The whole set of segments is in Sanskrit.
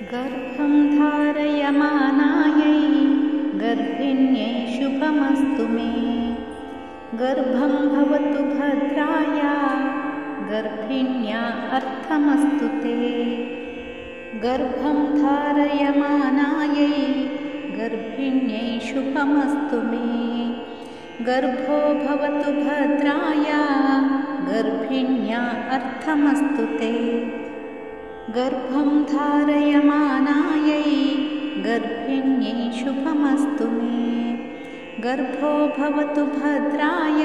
गर्भं धारयमानायै गर्भिण्यै शुभमस्तु मे। गर्भं भवतु भद्राय गर्भिण्या अर्थमस्तु ते। गर्भं धारयमानायै गर्भिण्यै शुभमस्तु मे। गर्भो भवतु भद्राय गर्भिण्या अर्थमस्तु ते। गर्भं धारयमानायै गर्भिण्यै शुभमस्तु मे। गर्भो भवतु भद्राय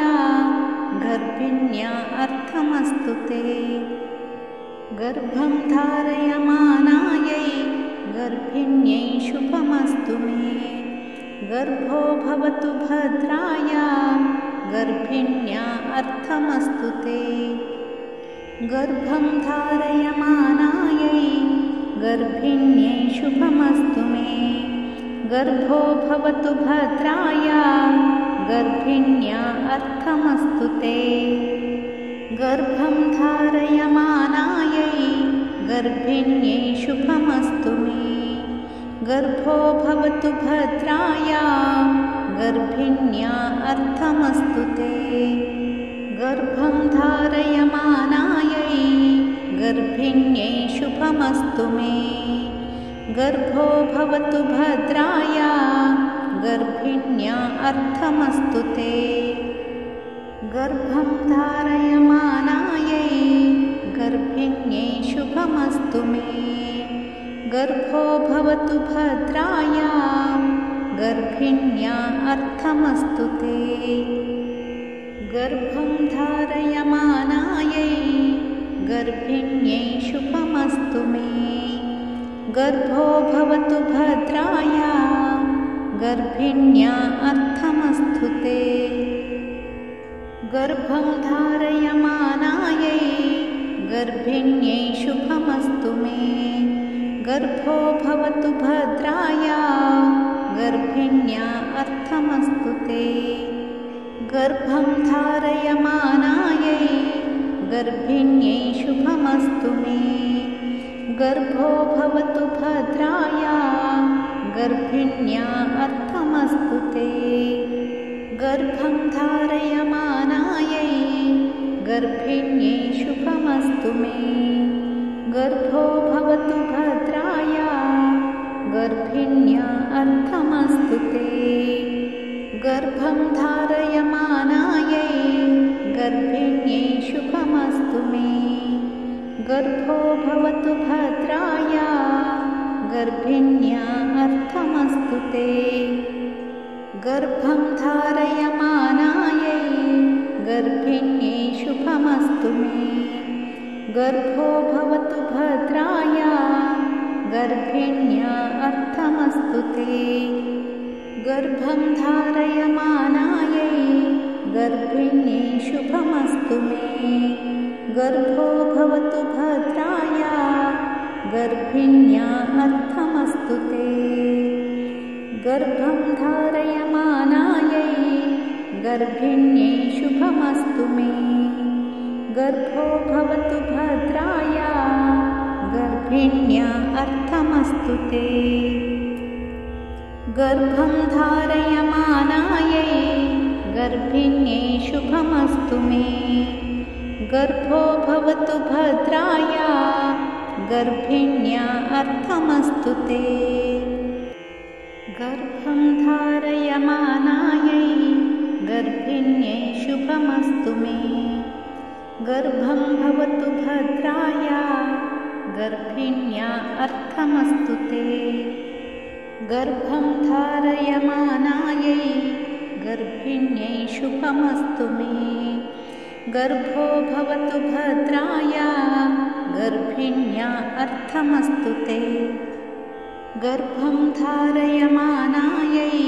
गर्भिण्या अर्थमस्तु ते। गर्भं धारयमानायै गर्भिण्यै शुभमस्तु मे। गर्भो भवतु भद्राय गर्भिण्या अर्थमस्तु ते। गर्भं धारयमानायै गर्भिण्यै शुभमस्तु मे। गर्भो भवतु भद्राय गर्भिण्या अर्थमस्तु ते। गर्भं धारयमानायै गर्भिण्यै शुभमस्तु मे। गर्भो भवतु भद्राय गर्भिण्या अर्थमस्तु ते। गर्भं धारयमानायै गर्भिण्यै शुभमस्तु मे। गर्भो भवतु भद्राय गर्भिण्या अर्थमस्तु ते। गर्भं धारयमानायै गर्भिण्यै शुभमस्तु मे। गर्भो भवतु भद्राय गर्भिण्या अर्थमस्तु ते। गर्भं धारयमानायै गर्भिण्यै शुभमस्तु मे। गर्भो भवतु भद्राय गर्भिण्या अर्थमस्तु ते। गर्भं धारयमानायै गर्भिण्यै शुभमस्तु मे। गर्भो भवतु भद्राय गर्भिण्या अर्थमस्तु ते। गर्भं धारयमानायै गर्भिण्यै शुभमस्तु मे। गर्भो भवतु भद्राय गर्भिण्या अर्थमस्तु ते। गर्भं धारयमानायै गर्भिण्यै शुभमस्तु मे। गर्भो भवतु भद्राय गर्भिण्या अर्थमस्तु ते। गर्भं धारयमानायै गर्भिण्यै शुभमस्तु मे। गर्भो भवतु भद्राय गर्भिण्या अर्थमस्तु ते। गर्भं धारयमानायै गर्भिण्यै शुभमस्तु मे। गर्भो भवतु भद्राय गर्भिण्या अर्थमस्तु ते। गर्भं धारयमानायै गर्भिण्यै शुभमस्तु मे। गर्भो भवतु भद्राय गर्भिण्या अर्थमस्तु ते। गर्भं धारयमानायै गर्भिण्यै शुभमस्तु मे। गर्भो भवतु भद्राय गर्भिण्या अर्थमस्तु ते। गर्भं धारयमानायै गर्भिण्यै शुभमस्तु मे। गर्भो भवतु भद्राय गर्भिण्या अर्थमस्तु ते। गर्भं धारयमानायै गर्भिण्यै शुभमस्तु मे। गर्भं भवतु भद्राय गर्भिण्या अर्थमस्तु ते। गर्भं धारयमानायै गर्भिण्यै शुभमस्तु मे। गर्भो भवतु भद्राय गर्भिण्या अर्थमस्तु ते। गर्भं धारयमानायै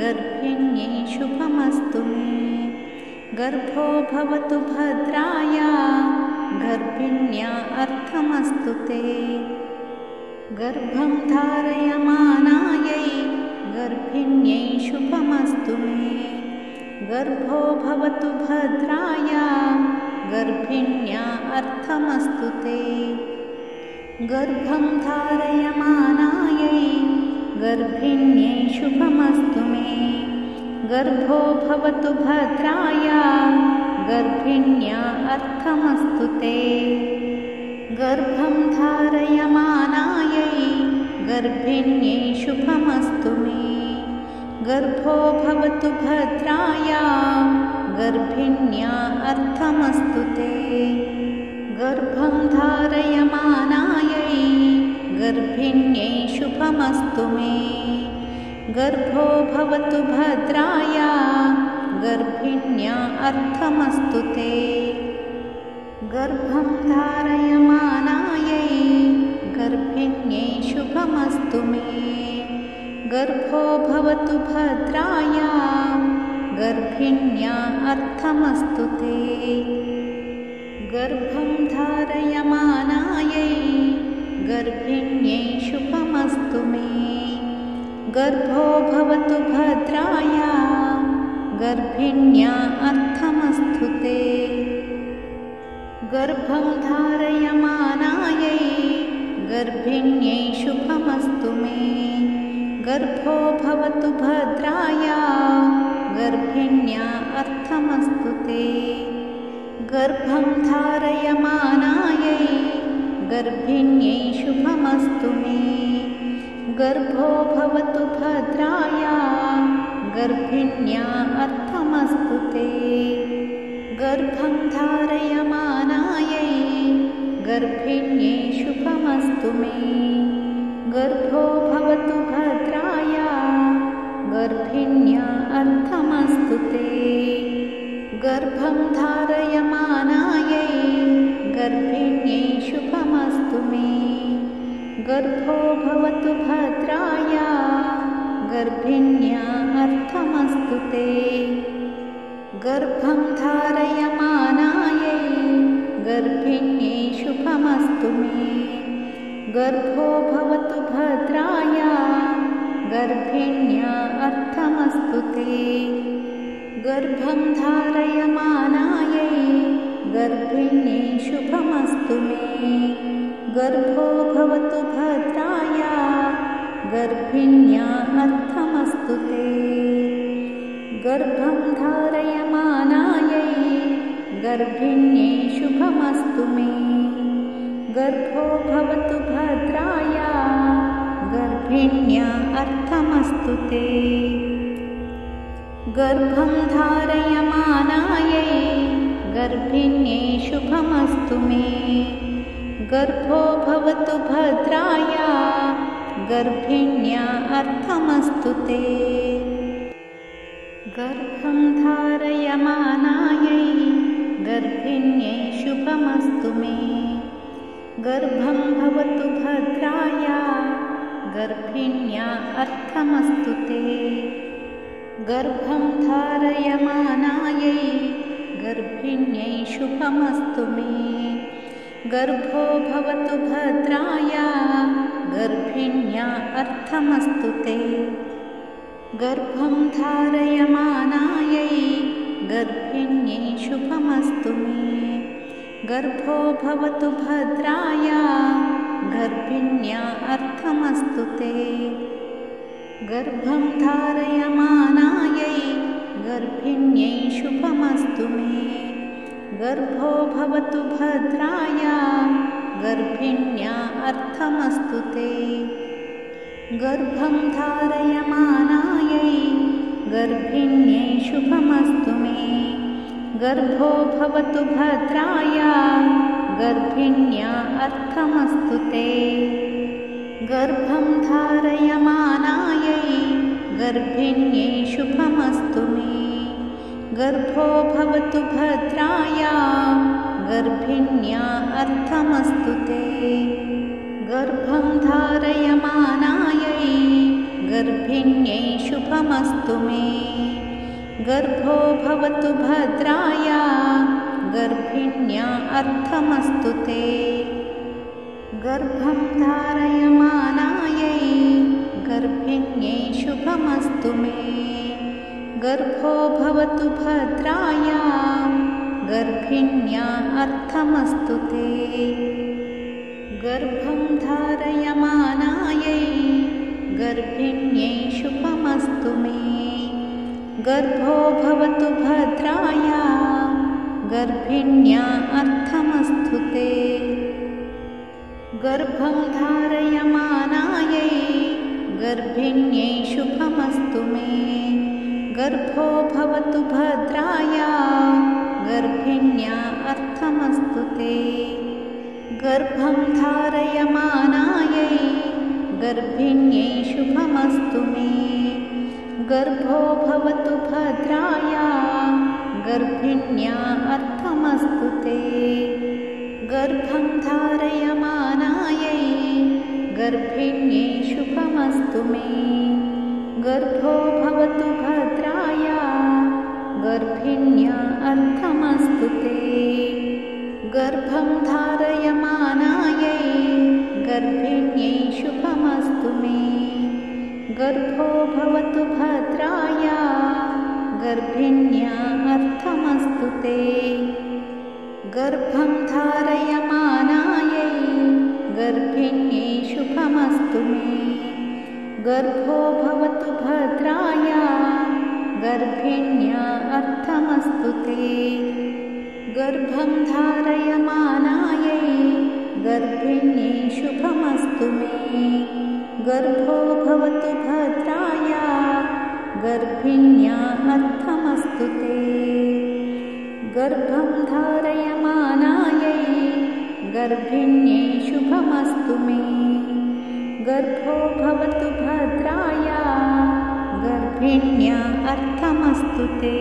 गर्भिण्यै शुभमस्तु मे। गर्भो भवतु भद्राय गर्भिण्या अर्थमस्तु ते। गर्भं धारयमानायै गर्भिण्यै शुभमस्तु मे। गर्भो भवतु भद्राय गर्भिण्या अर्थमस्तु ते। गर्भं धारयमानायै गर्भिण्यै शुभमस्तु मे। गर्भो भवतु भद्राय गर्भिण्या अर्थमस्तु ते। गर्भं धारयमानायै गर्भिण्यै शुभमस्तु मे। गर्भो भवतु भद्राय गर्भिण्या अर्थमस्तु ते। गर्भं धारयमानायै गर्भिण्यै शुभमस्तु मे। गर्भो भवतु भद्राय गर्भिण्या अर्थमस्तु ते। गर्भं धारयमानायै गर्भिण्यै शुभमस्तु मे। गर्भो भवतु भद्राय गर्भिण्या अर्थमस्तु ते। गर्भं धारयमानायै गर्भिण्यै शुभमस्तु मे। गर्भो भवतु भद्राय गर्भिण्या अर्थमस्तु ते। गर्भं धारयमानायै गर्भिण्यै शुभमस्तु मे। गर्भो भवतु भद्राय गर्भिण्या अर्थमस्तु ते। गर्भं धारयमानायै गर्भिण्यै शुभमस्तु मे। गर्भो भवतु भद्राय गर्भिण्या अर्थमस्तु ते। गर्भं धारयमानायै गर्भिण्यै शुभमस्तु मे। गर्भो भवतु भद्राय गर्भिण्या अर्थमस्तु ते। गर्भं धारयमानायै गर्भिण्यै शुभमस्तु मे। गर्भो भवतु भद्राय गर्भिण्या अर्थमस्तु ते। गर्भं धारयमानायै गर्भिण्यै शुभमस्तु मे। गर्भो भवतु भद्राय गर्भिण्या अर्थमस्तु ते। गर्भं धारयमानायै गर्भिण्यै शुभमस्तु मे। गर्भो भवतु भद्राय गर्भिण्या अर्थमस्तु ते। गर्भं धारयमानायै गर्भिण्यै शुभमस्तु मे। गर्भो भवतु भद्राय गर्भिण्या अर्थमस्तु ते। गर्भं धारयमानायै गर्भिण्यै शुभमस्तु मे। गर्भो भवतु भद्राय गर्भिण्या अर्थमस्तु ते। गर्भं धारयमानायै गर्भिण्यै शुभमस्तु मे। गर्भं भवतु भद्राय गर्भिण्या अर्थमस्तु ते। गर्भं धारयमानायै गर्भिण्यै शुभमस्तु मे। गर्भो भवतु भद्राय गर्भिण्या अर्थमस्तु ते। गर्भं धारयमानायै गर्भिण्यै शुभमस्तु मे। गर्भो भवतु भद्राय गर्भिण्या अर्थमस्तु ते। गर्भं धारयमानायै गर्भिण्यै शुभमस्तु मे। गर्भो भवतु भद्राय गर्भिण्या अर्थमस्तु ते। गर्भं धारयमानायै गर्भिण्यै शुभमस्तु मे। गर्भो भवतु भद्राय गर्भिण्या अर्थमस्तु ते। गर्भं धारयमानायै गर्भिण्यै शुभमस्तु मे। गर्भो भवतु भद्राय गर्भिण्या अर्थमस्तु ते। गर्भं धारयमानायै गर्भिण्यै शुभमस्तु मे। गर्भो भवतु भद्राय गर्भिण्या अर्थमस्तु ते। गर्भं धारयमानायै गर्भिण्यै शुभमस्तु मे। गर्भो भवतु भद्राय गर्भिण्या अर्थमस्तु ते। गर्भं धारयमानायै गर्भिण्यै शुभमस्तु मे। गर्भो भवतु भद्राय गर्भिण्या अर्थमस्तु ते। गर्भं धारयमानायै गर्भिण्यै शुभमस्तु मे। गर्भो भवतु भद्राय गर्भिण्या अर्थमस्तु ते। गर्भं धारयमानायै गर्भिण्यै शुभमस्तु मे। गर्भो भवतु भद्राय गर्भिण्या अर्थमस्तु ते। गर्भं धारयमानायै गर्भिण्यै शुभमस्तु मे। गर्भो भवतु भद्राय गर्भिण्या अर्थमस्तु ते। गर्भं धारयमानायै गर्भिण्यै शुभमस्तु मे। गर्भो भवतु भद्राय गर्भिण्या अर्थमस्तु ते। गर्भं धारयमानायै गर्भिण्यै शुभमस्तु मे। गर्भो भवतु भद्राय गर्भिण्या अर्थमस्तु ते। गर्भं धारयमानायै गर्भिण्यै शुभमस्तु मे। गर्भो भवतु भद्राय गर्भिण्या अर्थमस्तु ते। गर्भं धारयमानायै गर्भिण्यै शुभमस्तु मे। गर्भो भवतु भद्राय गर्भिण्या अर्थमस्तु ते।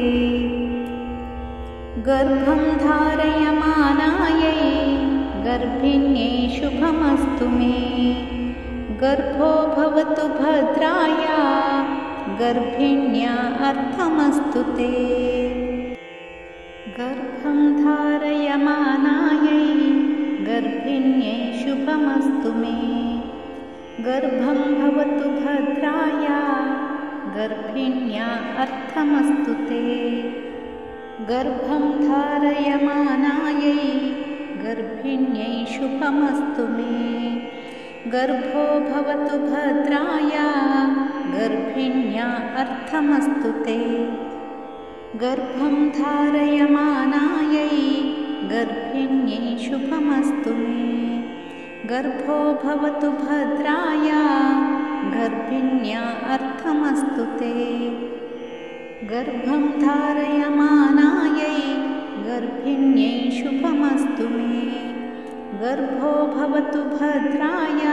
गर्भं धारयमानायै गर्भिण्यै शुभमस्तु मे। गर्भो भवतु भद्राय गर्भिण्या अर्थमस्तु ते। गर्भं धारयमानायै गर्भिण्यै शुभमस्तु मे। गर्भं भवतु भद्राय गर्भिण्या अर्थमस्तु ते। गर्भं धारयमानायै गर्भिण्यै शुभमस्तु मे। गर्भो भवतु भद्राय गर्भिण्या अर्थमस्तु ते। गर्भं धारयमानायै गर्भिण्यै शुभमस्तु मे। गर्भो भवतु भद्राय गर्भिण्या अर्थमस्तु ते। गर्भं धारयमानायै गर्भिण्यै शुभमस्तु मे। गर्भो भवतु भद्राय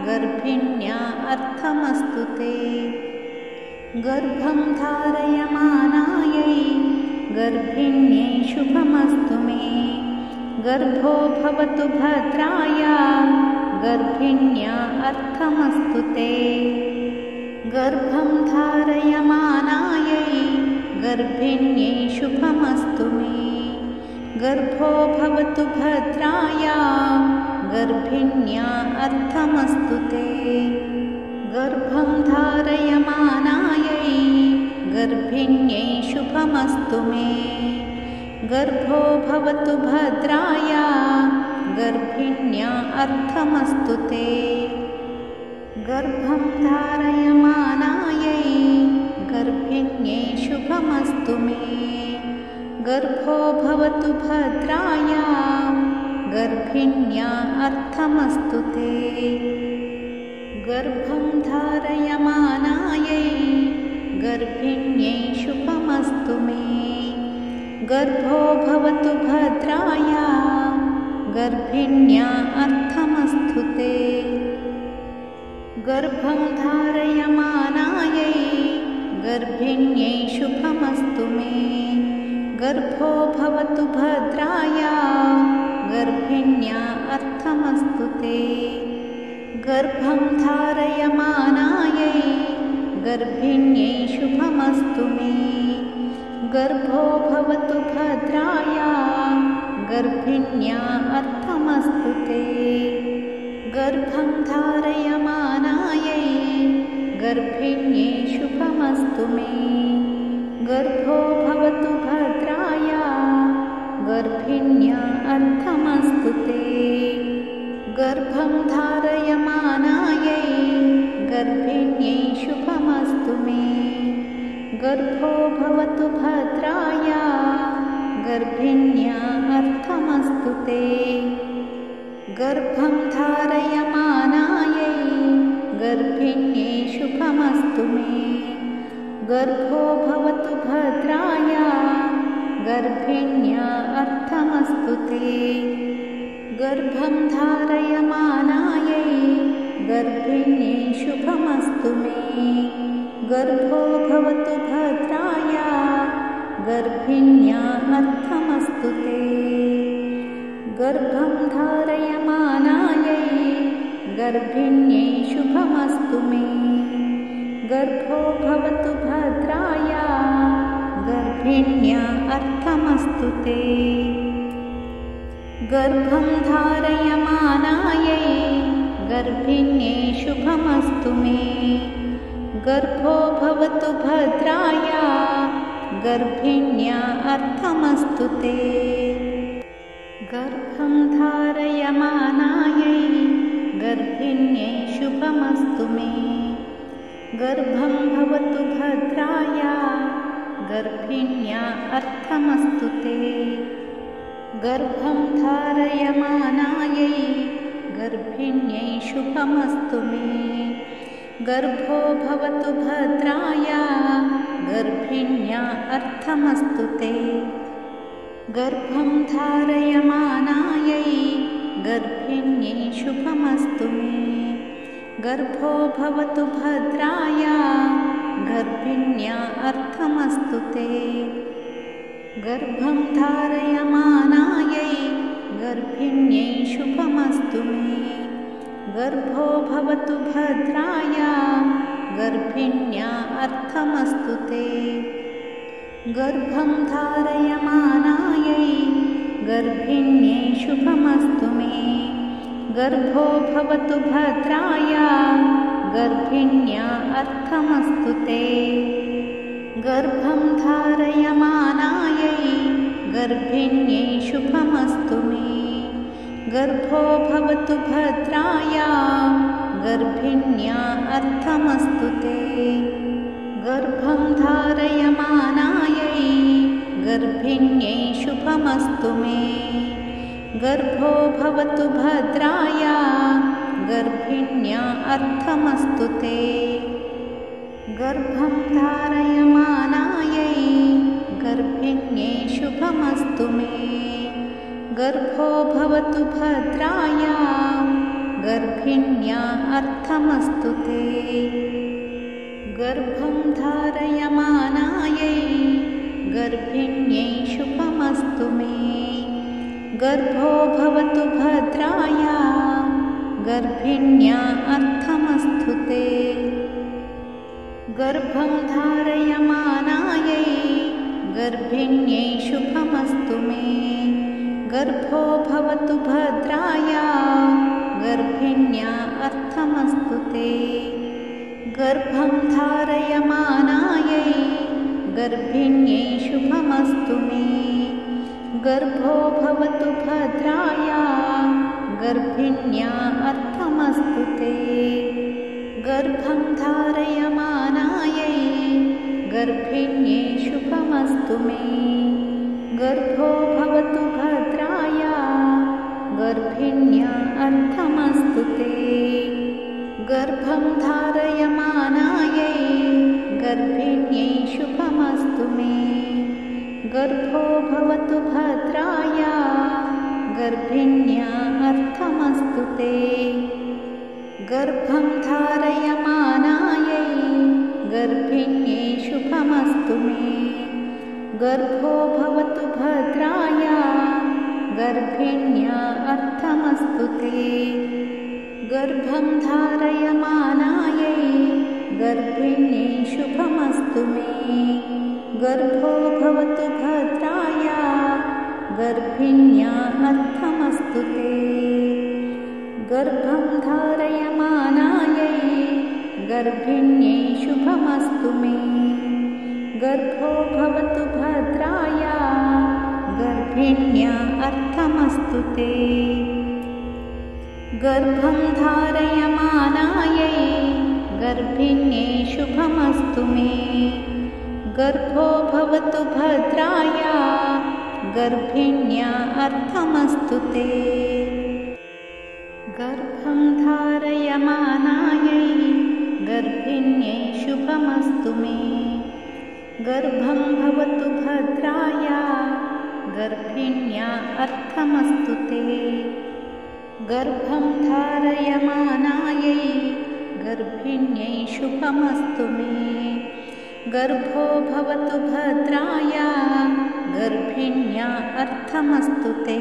गर्भिण्या अर्थमस्तु ते। गर्भं धारयमानायै गर्भिण्यै शुभमस्तु मे। गर्भो भवतु भद्राय गर्भिण्या अर्थमस्तु ते। गर्भं धारयमानायै गर्भिण्यै शुभमस्तु मे। गर्भो भवतु भद्राय गर्भिण्या अर्थमस्तु ते। गर्भं धारयमानायै गर्भिण्यै शुभमस्तु मे। गर्भो भवतु भद्राय गर्भिण्या अर्थमस्तु ते। गर्भं धारयमानायै गर्भिण्यै शुभमस्तु मे। गर्भो भवतु भद्राय गर्भिण्या अर्थमस्तु ते। गर्भं धारयमानायै गर्भिण्यै शुभमस्तु मे। गर्भो भवतु भद्राय गर्भिण्या अर्थमस्तु ते। गर्भं धारयमानायै गर्भिण्यै शुभमस्तु मे। गर्भो भवतु भद्राय गर्भिण्या अर्थमस्तु ते। गर्भं धारयमानायै गर्भिण्यै शुभमस्तु मे। गर्भो भवतु भद्राय गर्भिण्या अर्थमस्तु ते। गर्भं धारयमानायै गर्भिण्यै शुभमस्तु मे। गर्भो भवतु भद्राय गर्भिण्या अर्थमस्तु ते। गर्भं धारयमानायै गर्भिण्यै शुभमस्तु मे। गर्भो भवतु भद्राय गर्भिण्या अर्थमस्तु ते। गर्भं धारयमानायै गर्भिण्यै शुभमस्तु मे। गर्भो भवतु भद्राय गर्भिण्या अर्थमस्तु ते। गर्भं धारयमानायै गर्भिण्यै शुभमस्तु मे। गर्भो भवतु भद्राय गर्भिण्या अर्थमस्तु ते। गर्भं धारयमानायै गर्भिण्यै शुभमस्तु मे। गर्भो भवतु भद्राय गर्भिण्या अर्थमस्तु ते। गर्भं धारयमानायै गर्भिण्यै शुभमस्तु मे। गर्भो भवतु भद्राय गर्भिण्या अर्थमस्तु ते। गर्भं धारयमानायै गर्भिण्यै शुभमस्तु मे। गर्भं भवतु भद्राय गर्भिण्या अर्थमस्तु ते। गर्भं धारयमानायै गर्भिण्यै शुभमस्तु मे। गर्भो भवतु भद्राय गर्भिण्या अर्थमस्तु ते। गर्भं धारयमानायै गर्भिण्यै शुभमस्तु मे। गर्भो भवतु भद्राय गर्भिण्या अर्थमस्तु ते। गर्भं धारयमानायै गर्भिण्यै शुभमस्तु मे। गर्भो भवतु भद्राय गर्भिण्या अर्थमस्तु ते। गर्भं धारयमानायै गर्भिण्यै शुभमस्तु मे। गर्भो भवतु भद्राय गर्भिण्या अर्थमस्तु ते। गर्भं धारयमानायै गर्भिण्यै शुभमस्तु मे। गर्भो भवतु भद्राय गर्भिण्या अर्थमस्तु ते। गर्भं धारयमानायै गर्भिण्यै शुभमस्तु मे। गर्भो भवतु भद्राय गर्भिण्या अर्थमस्तु ते। गर्भं धारयमानायै गर्भिण्यै शुभमस्तु मे। गर्भो भवतु भद्राय गर्भिण्या अर्थमस्तु ते। गर्भं धारयमानायै गर्भिण्यै शुभमस्तु मे। गर्भो भवतु भद्राय गर्भिण्या अर्थमस्तु ते। गर्भं धारयमानायै गर्भिण्यै शुभमस्तु मे। गर्भो भवतु भद्राय गर्भिण्या अर्थमस्तु ते। गर्भं धारयमानायै गर्भिण्यै शुभमस्तु मे। गर्भो भवतु भद्राय गर्भिण्या अर्थमस्तु ते। गर्भं धारयमानायै गर्भिण्यै शुभमस्तु मे। गर्भो भवतु भद्राय गर्भिण्या अर्थमस्तु ते। गर्भं धारयमानायै गर्भिण्यै शुभमस्तु मे। गर्भो भवतु भद्राय गर्भिण्या अर्थमस्तु ते। गर्भं धारयमानायै गर्भिण्यै शुभमस्तु मे। गर्भो भवतु भद्राय गर्भिण्या अर्थमस्तु ते। गर्भं धारयमानायै गर्भिण्यै शुभमस्तु मे। गर्भो भवतु भद्राय गर्भिण्या अर्थमस्तु ते। गर्भं धारयमानायै गर्भिण्यै शुभमस्तु मे। गर्भो भवतु भद्राय गर्भिण्या अर्थमस्तु ते। गर्भं धारयमानायै गर्भिण्यै शुभमस्तु मे। गर्भो भवतु भद्राय गर्भिण्या अर्थमस्तु ते। गर्भं धारयमानायै गर्भिण्यै शुभमस्तु मे। गर्भं भवतु भद्राय गर्भिण्या अर्थमस्तु ते। गर्भं धारयमानायै गर्भिण्यै शुभमस्तु मे। गर्भो भवतु भद्राय गर्भिण्या अर्थमस्तु ते।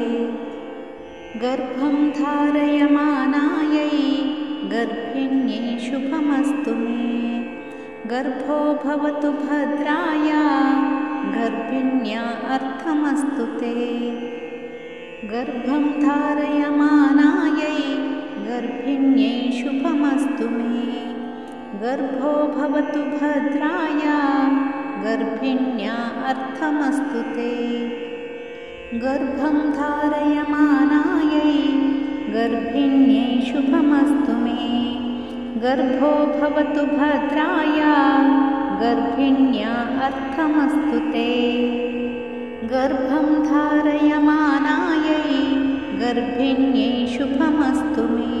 गर्भं धारयमानायै गर्भिण्यै शुभमस्तु मे। गर्भो भवतु भद्राय गर्भिण्या अर्थमस्तु ते। गर्भं धारयमानायै गर्भिण्यै शुभमस्तु मे। गर्भो भवतु भद्राय गर्भिण्या अर्थमस्तु ते। गर्भं धारयमानायै गर्भिण्यै शुभमस्तु मे। गर्भो भवतु भद्राय गर्भिण्या अर्थमस्तु ते। गर्भं धारयमानायै गर्भिण्यै शुभमस्तु मे।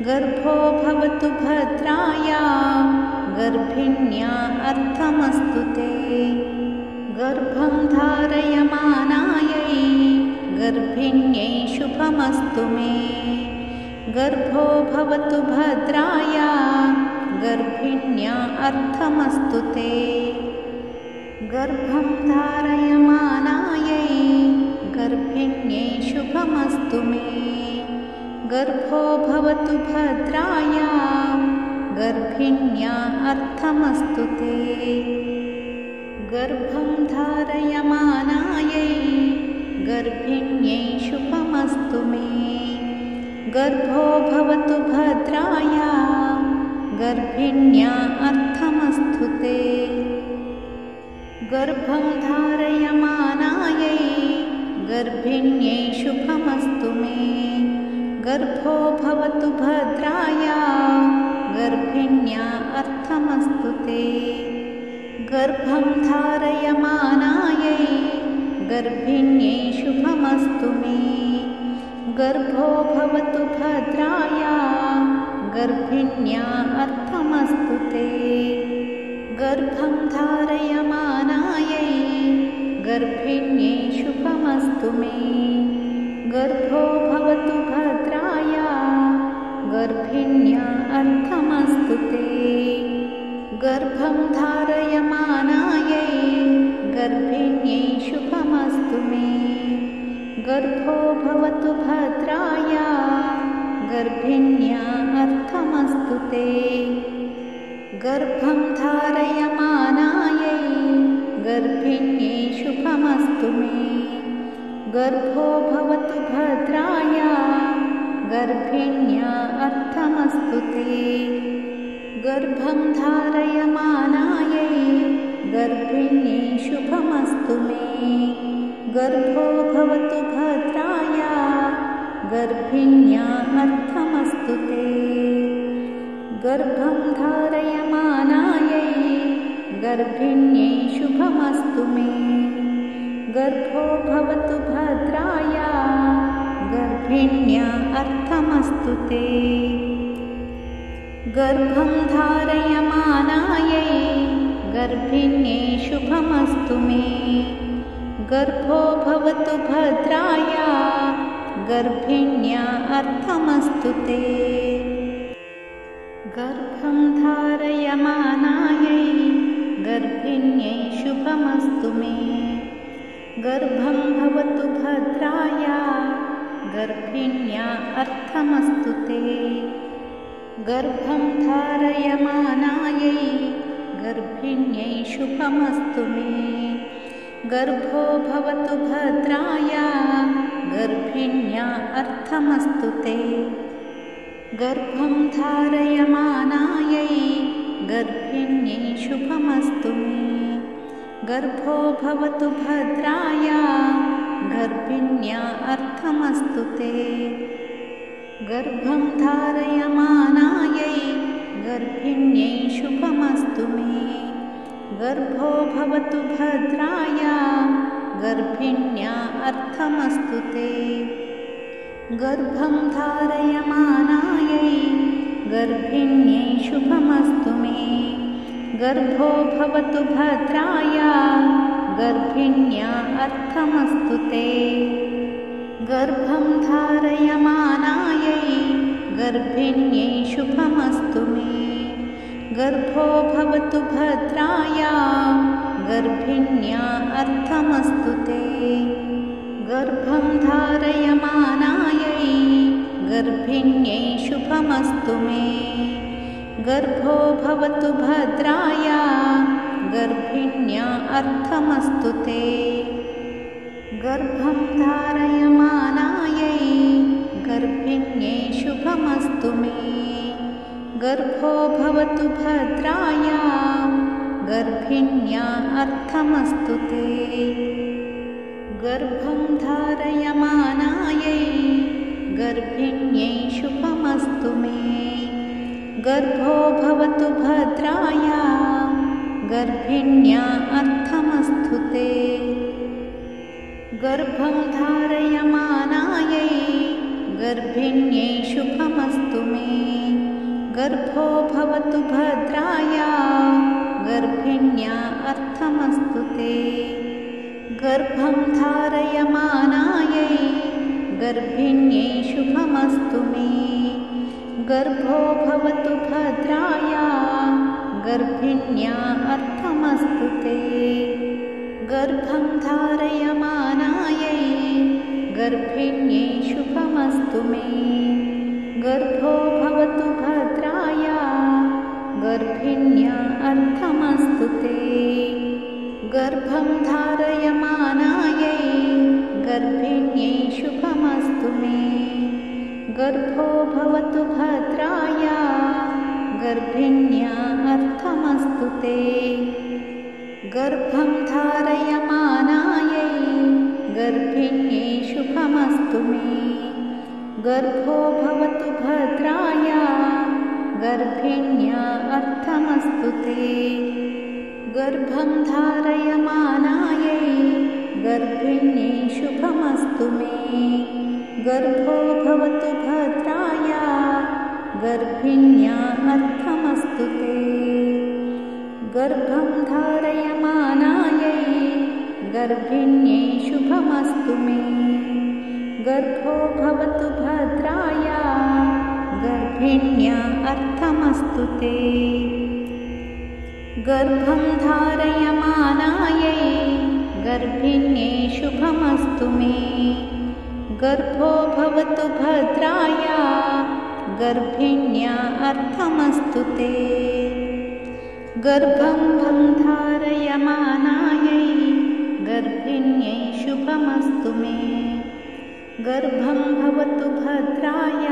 गर्भो भवतु भद्राय गर्भिण्या अर्थमस्तु ते। गर्भं धारयमानायै गर्भिण्यै शुभमस्तु मे। गर्भो भवतु भद्राय गर्भिण्या अर्थमस्तु ते। गर्भं धारयमानायै गर्भिण्यै शुभमस्तु मे। गर्भो भवतु भद्राय गर्भिण्या अर्थमस्तु ते। गर्भं धारयमानायै गर्भिण्यै शुभमस्तु मे। गर्भो भवतु भद्राय गर्भिण्या अर्थमस्तु ते। गर्भं धारयमानायै गर्भिण्यै शुभमस्तु मे। गर्भो भवतु भद्राय गर्भिण्या अर्थमस्तु ते। गर्भं धारयमानायै गर्भिण्यै शुभमस्तु मे। गर्भो भवतु भद्राय गर्भिण्या अर्थमस्तु ते। गर्भं धारयमानायै गर्भिण्यै शुभमस्तु मे। गर्भो भवतु भद्राय गर्भिण्या अर्थमस्तु ते। गर्भं धारयमानायै गर्भिण्यै शुभमस्तु मे। गर्भो भवतु भद्राय गर्भिण्या अर्थमस्तु ते। गर्भं धारयमानायै गर्भिण्यै शुभमस्तु मे। गर्भो भवतु भद्राय गर्भिण्या अर्थमस्तु ते। गर्भं धारयमानायै गर्भिण्यै शुभमस्तु मे। गर्भो भवतु भद्राय गर्भिण्या अर्थमस्तु ते। गर्भं धारयमानायै गर्भिण्यै शुभमस्तु मे। गर्भो भवतु भद्राय गर्भिण्या अर्थमस्तु ते। गर्भं धारयमानायै गर्भिण्यै शुभमस्तु मे। गर्भो भवतु भद्राय गर्भिण्या अर्थमस्तु ते। गर्भं धारयमानायै गर्भिण्यै शुभमस्तु मे। गर्भं भवतु भद्राय गर्भिण्या अर्थमस्तु ते। गर्भं धारयमानायै गर्भिण्यै शुभमस्तु मे। गर्भो भवतु भद्राय गर्भिण्या अर्थमस्तु ते। गर्भं धारयमानायै गर्भिण्यै शुभमस्तु मे। गर्भो भवतु भद्राय गर्भिण्या अर्थमस्तु ते। गर्भं धारयमानायै गर्भिण्यै शुभमस्तु मे। गर्भो भवतु भद्राय गर्भिण्या अर्थमस्तु ते। गर्भं धारयमानायै गर्भिण्यै शुभमस्तु मे। गर्भो भवतु भद्राय गर्भिण्या अर्थमस्तु ते। गर्भं धारयमानायै गर्भिण्यै शुभमस्तु मे। गर्भो भवतु भद्राय गर्भिण्या अर्थमस्तु ते। गर्भं धारयमानायै गर्भिण्यै शुभमस्तु मे। गर्भो भवतु भद्राय गर्भिण्या अर्थमस्तु ते। गर्भं धारयमानायै गर्भिण्यै शुभमस्तु मे। गर्भो भवतु भद्राय गर्भिण्या अर्थमस्तु ते। गर्भं धारयमानायै गर्भिण्यै शुभमस्तु मे। गर्भो भवतु भद्राय गर्भिण्या अर्थमस्तु ते। गर्भं धारयमानायै गर्भिण्यै शुभमस्तु मे। गर्भो भवतु भद्राय गर्भिण्या अर्थमस्तु ते। गर्भं धारयमानायै गर्भिण्यै शुभमस्तु मे। गर्भो भवतु भद्राय गर्भिण्या अर्थमस्तु ते। गर्भं धारयमानायै गर्भिण्यै शुभमस्तु मे। गर्भो भवतु भद्राय गर्भिण्या अर्थमस्तु ते। गर्भं धारयमानायै गर्भिण्यै शुभमस्तु मे। गर्भो भवतु भद्राय गर्भिण्या अर्थमस्तु ते। गर्भं धारयमानायै गर्भिण्यै शुभमस्तु मे। गर्भो भवतु भद्राय गर्भिण्या अर्थमस्तु ते। गर्भं धारयमानायै गर्भिण्यै शुभमस्तु मे। गर्भो भवतु भद्राय गर्भिण्या अर्थमस्तु ते। गर्भं धारयमानायै गर्भिण्यै शुभमस्तु मे। गर्भो भवतु भद्राय गर्भिण्या अर्थमस्तु ते। गर्भं धारयमानायै गर्भिण्यै शुभमस्तु मे। गर्भो भवतु भद्राय गर्भिण्या अर्थमस्तु ते। गर्भं धारयमानायै गर्भिण्यै शुभमस्तु मे। गर्भं भवतु भद्राय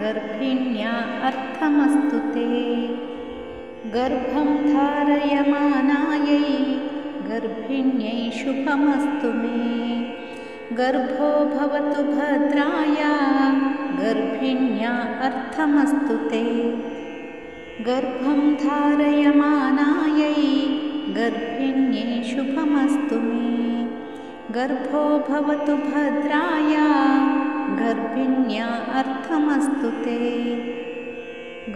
गर्भिण्या अर्थमस्तु ते। गर्भं धारयमानायै गर्भिण्यै शुभमस्तु मे। गर्भो भवतु भद्राय गर्भिण्या अर्थमस्तु ते। गर्भं धारयमानायै गर्भिण्यै शुभमस्तु मे। गर्भो भवतु भद्राय गर्भिण्या अर्थमस्तु ते।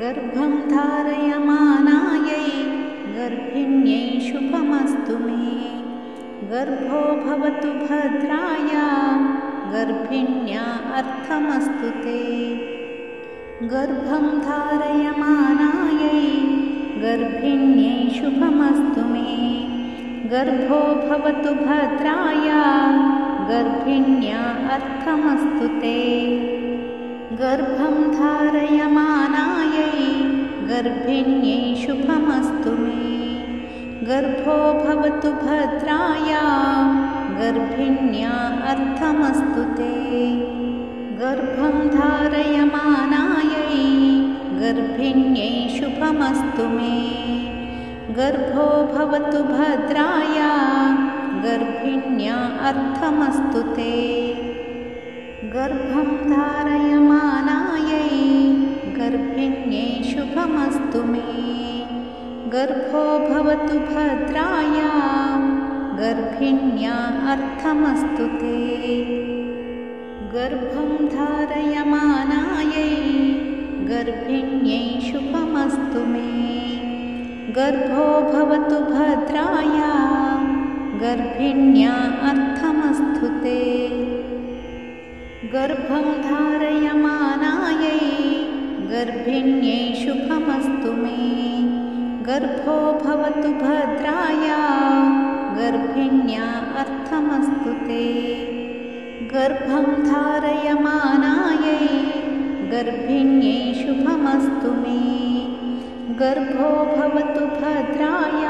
गर्भं धारयमानायै गर्भिण्यै शुभमस्तु मे। गर्भो भवतु भद्राय गर्भिण्या अर्थमस्तु ते। गर्भं धारयमानायै गर्भिण्यै शुभमस्तु मे। गर्भो भवतु भद्राय गर्भिण्या अर्थमस्तु ते। गर्भं धारयमानायै गर्भिण्यै शुभमस्तु मे। गर्भो भवतु भद्राय गर्भिण्या अर्थमस्तु ते। गर्भं धारयमानायै गर्भिण्यै शुभमस्तु मे। गर्भो भवतु भद्राय गर्भिण्या अर्थमस्तु ते। गर्भं धारयमानायै गर्भिण्यै शुभमस्तु मे। गर्भो भवतु भद्राय गर्भिण्या अर्थमस्तु ते। गर्भं धारयमानायै गर्भिण्यै शुभमस्तु मे। गर्भो भवतु भद्राय गर्भिण्या अर्थमस्तु ते। गर्भं धारयमानायै गर्भिण्यै शुभमस्तु मे। गर्भो भवतु भद्राय गर्भिण्या अर्थमस्तु ते। गर्भं धारयमानायै गर्भिण्यै शुभमस्तु मे। गर्भो भवतु भद्राय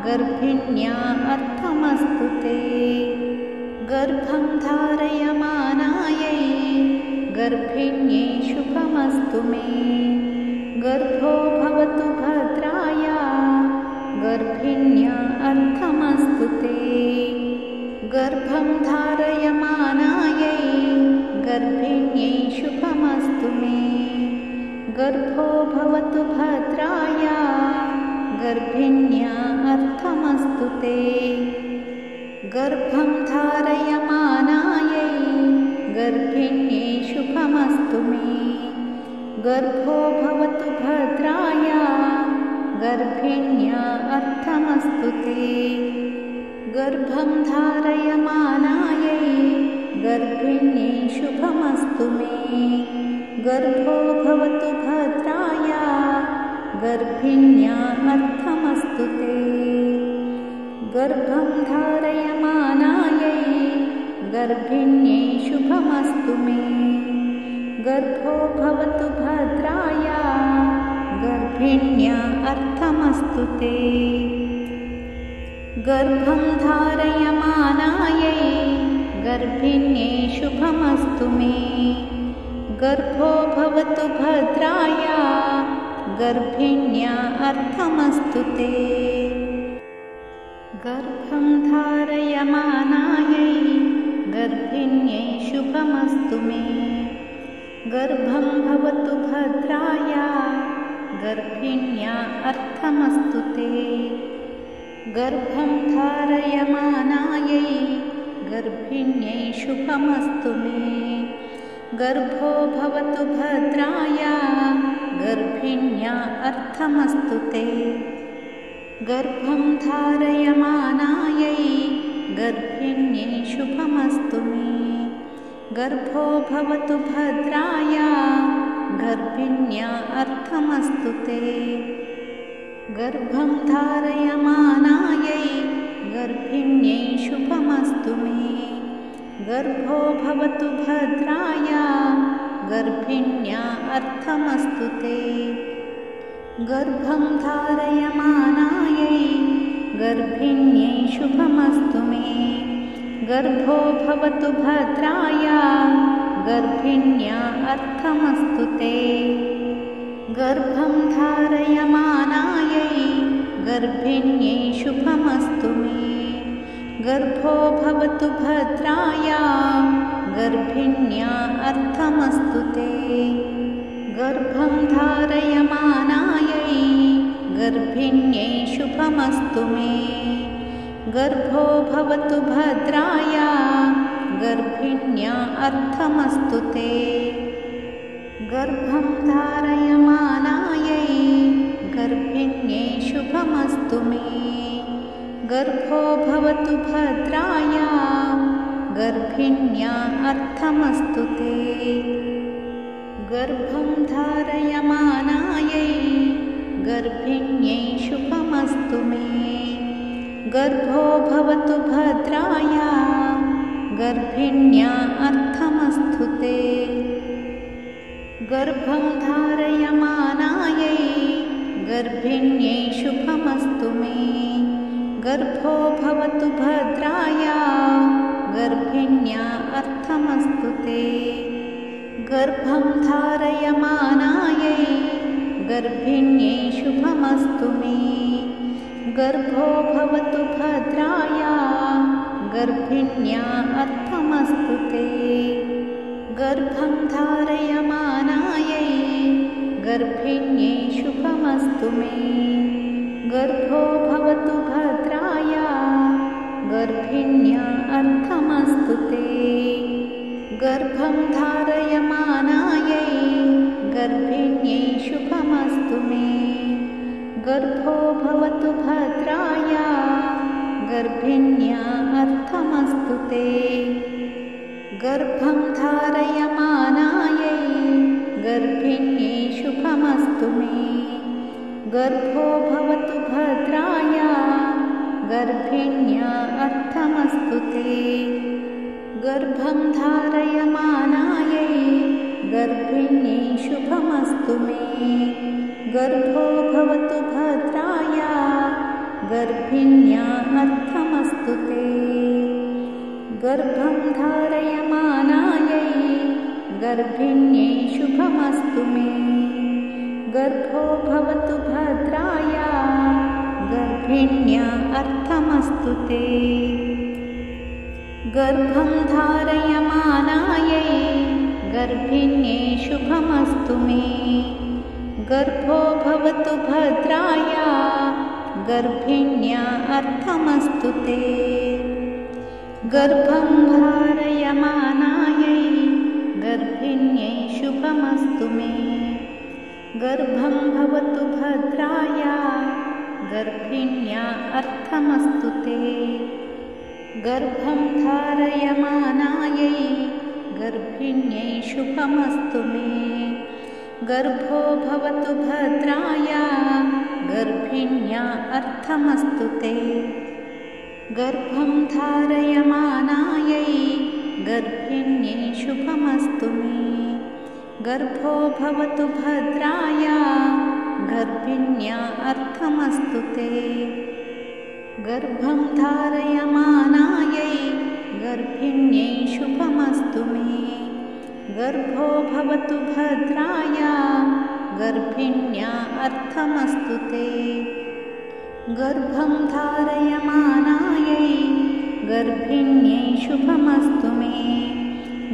गर्भिण्या अर्थमस्तु ते। गर्भं धारयमानायै गर्भिण्यै शुभमस्तु मे। गर्भो भवतु भद्राय गर्भिण्या अर्थमस्तु ते। गर्भं धारयमानायै गर्भिण्यै शुभमस्तु मे। गर्भो भवतु भद्राय गर्भिण्या अर्थमस्तु ते। गर्भं धारयमानायै गर्भिण्यै शुभमस्तु मे। गर्भो भवतु भद्राय गर्भिण्या अर्थमस्तु ते। गर्भं धारयमानायै गर्भिण्यै शुभमस्तु मे। गर्भो भवतु भद्राय गर्भिण्या अर्थमस्तु ते। गर्भं धारयमानायै गर्भिण्यै शुभमस्तु मे। गर्भो भवतु भद्राय गर्भिण्या अर्थमस्तु ते। गर्भं धारयमानायै गर्भिण्यै शुभमस्तु मे। गर्भो भवतु भद्राय गर्भिण्या अर्थमस्तु ते। गर्भं धारयमानायै गर्भिण्यै शुभमस्तु मे। गर्भं भवतु भद्राय गर्भिण्या अर्थमस्तु ते। गर्भं धारयमानायै गर्भिण्यै शुभमस्तु मे। गर्भो भवतु भद्राय गर्भिण्या अर्थमस्तु ते। गर्भं धारयमानायै गर्भिण्यै शुभमस्तु मे। गर्भो भवतु भद्राय गर्भिण्या अर्थमस्तु ते। गर्भं धारयमानायै गर्भिण्यै शुभमस्तु मे। गर्भो भवतु भद्राय गर्भिण्या अर्थमस्तु ते। गर्भं धारयमानायै गर्भिण्यै शुभमस्तु मे। गर्भो भवतु भद्राय गर्भिण्या अर्थमस्तु ते। गर्भं धारयमानायै गर्भिण्यै शुभमस्तु मे। गर्भो भवतु भद्राय गर्भिण्या अर्थमस्तु ते। गर्भं धारयमानायै गर्भिण्यै शुभमस्तु मे। गर्भो भवतु भद्राय गर्भिण्या अर्थमस्तु ते। गर्भं धारयमानायै गर्भिण्यै शुभमस्तु मे। गर्भो भवतु भद्राय गर्भिण्या अर्थमस्तु ते। गर्भं धारयमानायै गर्भिण्यै शुभमस्तु मे। गर्भो भवतु भद्राय गर्भिण्या अर्थमस्तु ते। गर्भं धारयमानायै गर्भिण्यै शुभमस्तु मे। गर्भो भवतु भद्राय गर्भिण्या अर्थमस्तु ते। गर्भं धारयमानायै गर्भिण्यै शुभमस्तु मे। गर्भो भवतु भद्राय गर्भिण्या अर्थमस्तु ते। गर्भं धारयमानायै गर्भिण्यै शुभमस्तु मे। गर्भो भवतु भद्राय गर्भिण्या अर्थमस्तु ते। गर्भं धारयमानायै गर्भिण्यै शुभमस्तु मे। गर्भो भवतु भद्राय गर्भिण्या अर्थमस्तु ते। गर्भं धारयमानायै गर्भिण्यै शुभमस्तु मे। गर्भो भवतु भद्राय गर्भिण्या अर्थमस्तु ते। गर्भं धारयमानायै गर्भिण्यै शुभमस्तु मे। गर्भो भवतु भद्राय गर्भिण्या अर्थमस्तु ते। गर्भं धारयमानायै गर्भिण्यै शुभमस्तु मे। गर्भो भवतु भद्राय गर्भिण्या अर्थमस्तु ते। गर्भं धारयमानायै गर्भिण्यै शुभमस्तु मे। गर्भो भवतु भद्राय गर्भिण्या अर्थमस्तु ते। गर्भं धारयमानायै गर्भिण्यै शुभमस्तु मे। गर्भं भवतु भद्राय गर्भिण्या अर्थमस्तु ते। गर्भं धारयमानायै गर्भिण्यै शुभमस्तु मे। गर्भो भवतु भद्राय गर्भिण्या अर्थमस्तु ते। गर्भं धारयमानायै गर्भिण्यै शुभमस्तु मे। गर्भो भवतु भद्राय गर्भिण्या अर्थमस्तु ते। गर्भं धारयमानायै गर्भिण्यै शुभमस्तु मे। गर्भो भवतु भद्राय गर्भिण्या अर्थमस्तु ते। गर्भं धारयमानायै गर्भिण्यै शुभमस्तु मे।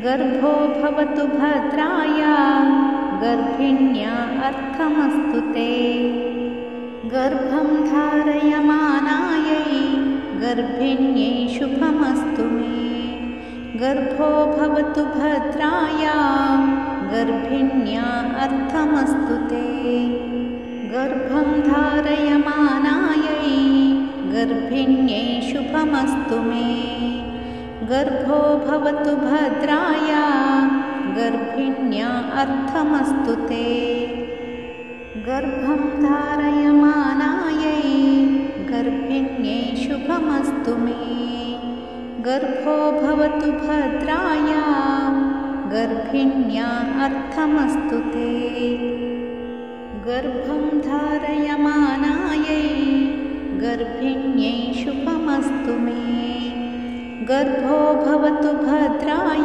गर्भो भवतु भद्राय गर्भिण्या अर्थमस्तु ते। गर्भं धारयमानायै गर्भिण्यै शुभमस्तु मे। गर्भो भवतु भद्राय गर्भिण्या अर्थमस्तु ते। गर्भं धारयमानायै गर्भिण्यै शुभमस्तु मे। गर्भो भवतु भद्राय गर्भिण्या अर्थमस्तु ते। गर्भं धारयमानायै गर्भिण्यै शुभमस्तु मे। गर्भो भवतु भद्राय गर्भिण्या अर्थमस्तु ते। गर्भं धारयमानायै गर्भिण्यै शुभमस्तु मे। गर्भो भवतु भद्राय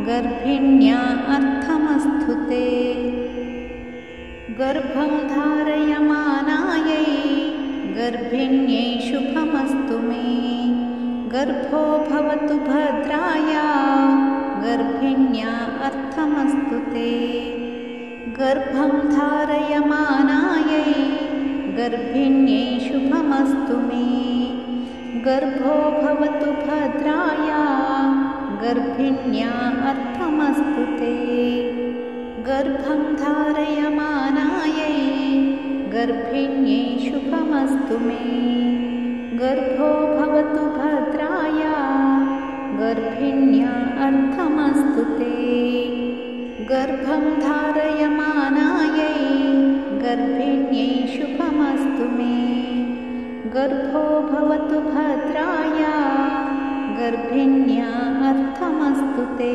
गर्भिण्या अर्थमस्तु ते। गर्भं धारयमानायै गर्भिण्यै शुभमस्तु मे। गर्भो भवतु भद्राय गर्भिण्या अर्थमस्तु ते। गर्भं धारयमानायै गर्भिण्यै शुभमस्तु मे। गर्भो भवतु भद्राय गर्भिण्या अर्थमस्तु ते। गर्भं धारयमानायै गर्भिण्यै शुभमस्तु मे। गर्भो भवतु भद्राय गर्भिण्या अर्थमस्तु ते। गर्भं धारयमानायै गर्भिण्यै शुभमस्तु मे। गर्भो भवतु भद्राय गर्भिण्या अर्थमस्तु ते।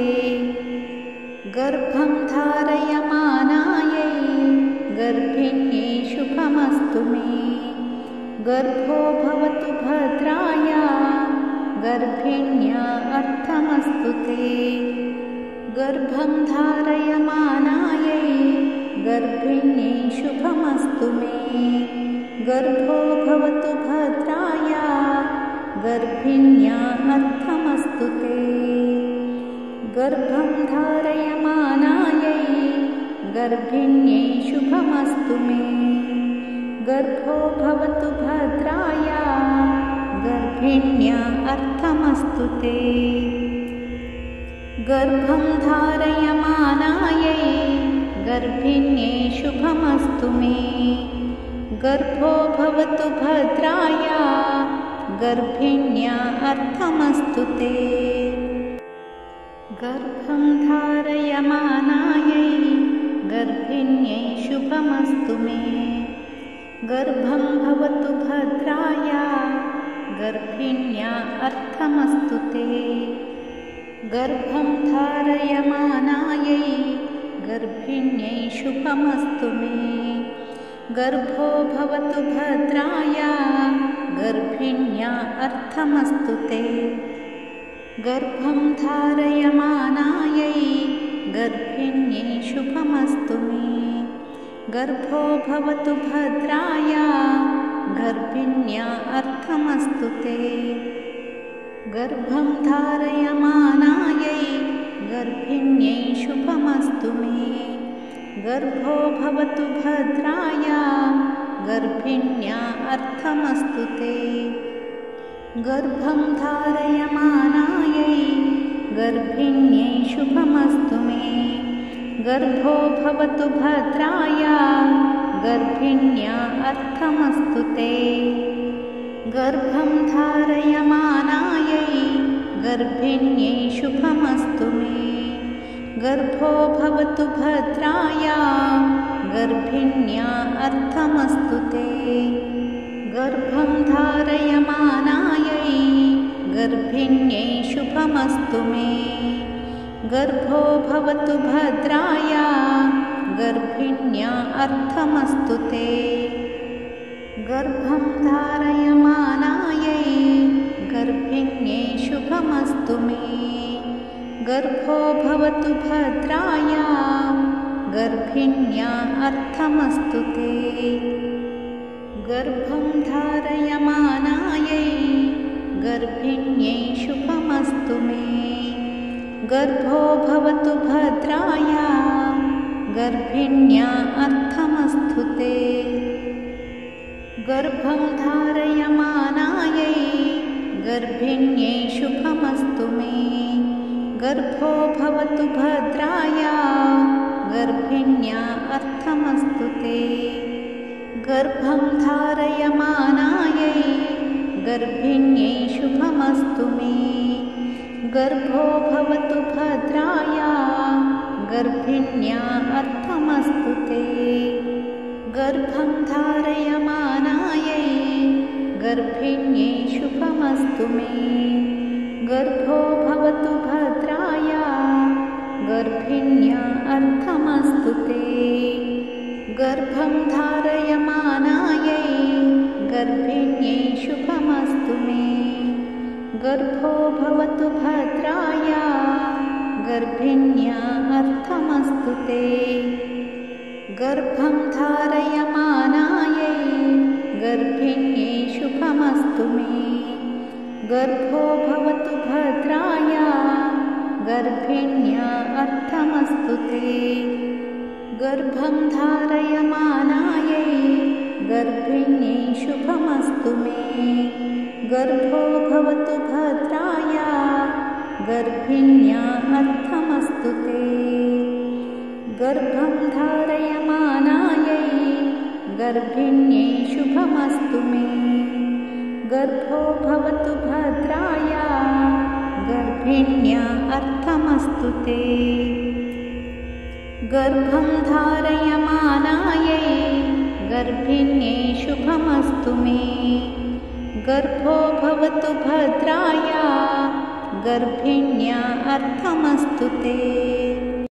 गर्भं धारयमानायै गर्भिण्यै शुभमस्तु मे। गर्भो भवतु भद्राय गर्भिण्या अर्थमस्तु ते। गर्भं धारयमानायै गर्भिण्यै शुभमस्तु मे। गर्भो भवतु भद्राय गर्भिण्या अर्थमस्तु ते। गर्भं धारयमानायै गर्भिण्यै शुभमस्तु मे। गर्भो भवतु भद्राय गर्भिण्या अर्थमस्तु ते। गर्भं धारयमानायै गर्भिण्यै शुभमस्तु मे। गर्भो भवतु भद्राय गर्भिण्या अर्थमस्तु ते। गर्भं धारयमानायै गर्भिण्यै शुभमस्तु मे। गर्भं भवतु भद्राय गर्भिण्या अर्थमस्तु ते। गर्भं धारयमानायै गर्भिण्यै शुभमस्तु मे। गर्भो भवतु भद्राय गर्भिण्या अर्थमस्तु ते। गर्भं धारयमानायै गर्भिण्यै शुभमस्तु मे। गर्भो भवतु भद्राय गर्भिण्या अर्थमस्तु ते। गर्भं धारयमानायै गर्भिण्यै शुभमस्तु मे। गर्भो भवतु भद्राय गर्भिण्या अर्थमस्तु ते। गर्भं धारयमानायै गर्भिण्यै शुभमस्तु मे। गर्भो भवतु भद्राय गर्भिण्या अर्थमस्तु ते। गर्भं धारयमानायै गर्भिण्यै शुभमस्तु मे। गर्भो भवतु भद्राय गर्भिण्या अर्थमस्तु ते। गर्भं धारयमानायै गर्भिण्यै शुभमस्तु मे। गर्भो भवतु भद्राय गर्भिण्या अर्थमस्तु ते। गर्भं धारयमानायै गर्भिण्यै शुभमस्तु मे। गर्भो भवतु भद्राय गर्भिण्या अर्थमस्तु ते। गर्भं धारयमानायै गर्भिण्यै शुभमस्तु मे। गर्भो भवतु भद्राय गर्भिण्या अर्थमस्तु ते। गर्भं धारयमानायै गर्भिण्यै शुभमस्तु मे। गर्भो भवतु भद्राय गर्भिण्या अर्थमस्तु ते। गर्भं धारयमानायै गर्भिण्यै शुभमस्तु मे। गर्भो भवतु भद्राय गर्भिण्या अर्थमस्तु ते। गर्भं धारयमानायै गर्भिण्यै शुभमस्तु मे। गर्भो भवतु भद्राय गर्भिण्या अर्थमस्तु ते। गर्भं धारयमानायै गर्भिण्यै शुभमस्तु मे। गर्भो भवतु भद्राय गर्भिण्या अर्थमस्तु ते। गर्भं धारयमानायै गर्भिण्यै शुभमस्तु मे। गर्भो भवतु भद्राय गर्भिण्या अर्थमस्तु ते। गर्भं धारयमानायै गर्भिण्यै शुभमस्तु मे। गर्भो भवतु भद्राय गर्भिण्या अर्थमस्तु ते। गर्भं धारयमानायै गर्भिण्यै शुभमस्तु मे। गर्भो भवतु भद्राय गर्भिण्या अर्थमस्तु ते। गर्भं धारयमानायै गर्भिण्यै शुभमस्तु मे। गर्भो भवतु भद्राय गर्भिण्या अर्थमस्तु ते।